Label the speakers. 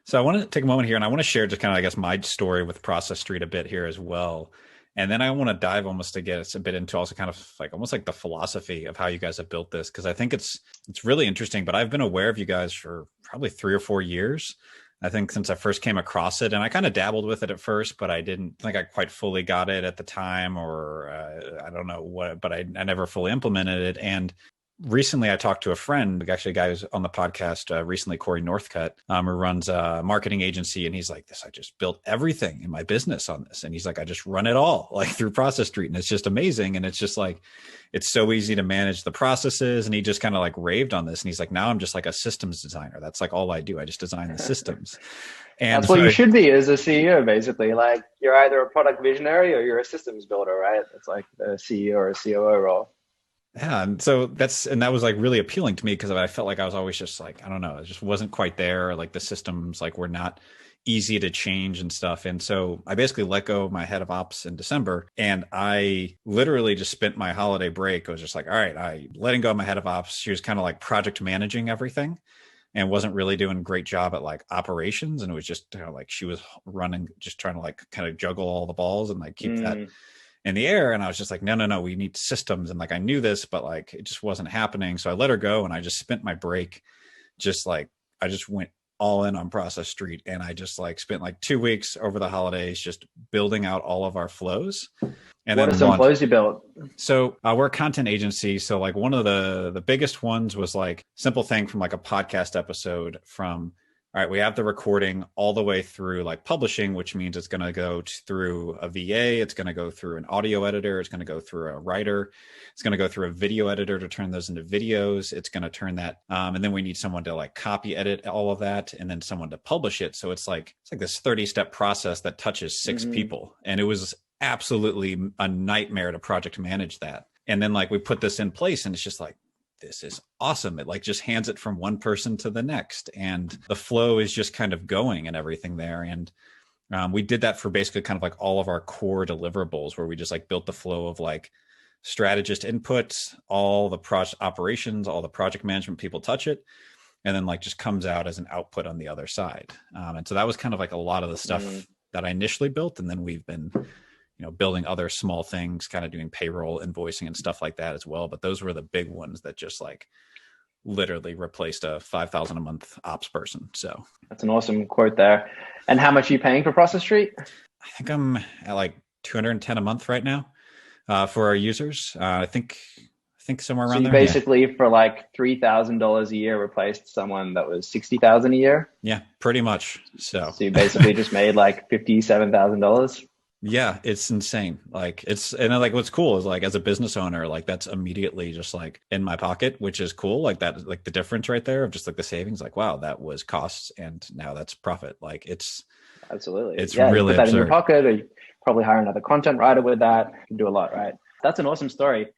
Speaker 1: So I want to take a moment here and I want to share just kind of, I guess, my story with Process Street a bit here as well. And then I want to dive almost to get us a bit into also kind of like almost like the philosophy of how you guys have built this. Cause I think it's really interesting, but I've been aware of you guys for probably 3 or 4 years. I think since I first came across it, and I kind of dabbled with it at first, but I didn't think I quite fully got it at the time, or I don't know what, but I never fully implemented it. And recently I talked to a friend, actually a guy who's on the podcast recently, Corey Northcutt, who runs a marketing agency. And he's like, this, I just built everything in my business on this. And he's like, I just run it all like through Process Street. And it's just amazing. And it's just like, it's so easy to manage the processes. And he just kind of like raved on this. And he's like, now I'm just like a systems designer. That's like all I do. I just design the systems. And
Speaker 2: That's what you should be as a CEO, basically. Like you're either a product visionary or you're a systems builder, right? It's like the CEO or a COO role.
Speaker 1: Yeah. And so that was like really appealing to me because I felt like I was always just like, I don't know, it just wasn't quite there. Like the systems like were not easy to change and stuff. And so I basically let go of my head of ops in December, and I literally just spent my holiday break. I was just like, all right, I letting go of my head of ops. She was kind of like project managing everything and wasn't really doing a great job at like operations. And it was just like she was running, just trying to like kind of juggle all the balls and like keep that in the air. And I was just like, no, we need systems. And like, I knew this, but like, it just wasn't happening. So I let her go and I just spent my break. Just like, I just went all in on Process Street. And I just like spent like 2 weeks over the holidays, just building out all of our flows. And
Speaker 2: what are some flows you built?
Speaker 1: So we're a content agency. So like one of the biggest ones was like simple thing from like a podcast episode from, all right, we have the recording all the way through like publishing, which means it's going to go through a VA. It's going to go through an audio editor. It's going to go through a writer. It's going to go through a video editor to turn those into videos. It's going to turn that. And then we need someone to like copy edit all of that and then someone to publish it. So it's like this 30-step process that touches 6 people. And it was absolutely a nightmare to project manage that. And then like we put this in place and it's just like, this is awesome. It like just hands it from one person to the next. And the flow is just kind of going and everything there. And we did that for basically kind of like all of our core deliverables where we just like built the flow of like strategist inputs, all the project operations, all the project management people touch it. And then like just comes out as an output on the other side. And so that was kind of like a lot of the stuff that I initially built. And then we've been building other small things, kind of doing payroll, invoicing and stuff like that as well. But those were the big ones that just like literally replaced a 5,000 a month ops person. So
Speaker 2: that's an awesome quote there. And how much are you paying for Process Street?
Speaker 1: I think I'm at like 210 a month right now for our users. I think somewhere around there.
Speaker 2: Basically for like $3,000 a year replaced someone that was 60,000 a year.
Speaker 1: Yeah, pretty much. So
Speaker 2: you basically just made like $57,000.
Speaker 1: Yeah, it's insane. Like and like what's cool is like as a business owner, like that's immediately just like in my pocket, which is cool. Like that, like the difference right there of just like the savings, like, wow, that was costs and now that's profit. Like it's
Speaker 2: absolutely,
Speaker 1: it's
Speaker 2: really
Speaker 1: you put
Speaker 2: that
Speaker 1: absurd.
Speaker 2: in your pocket, or you probably hire another content writer with that. You can do a lot, right? That's an awesome story.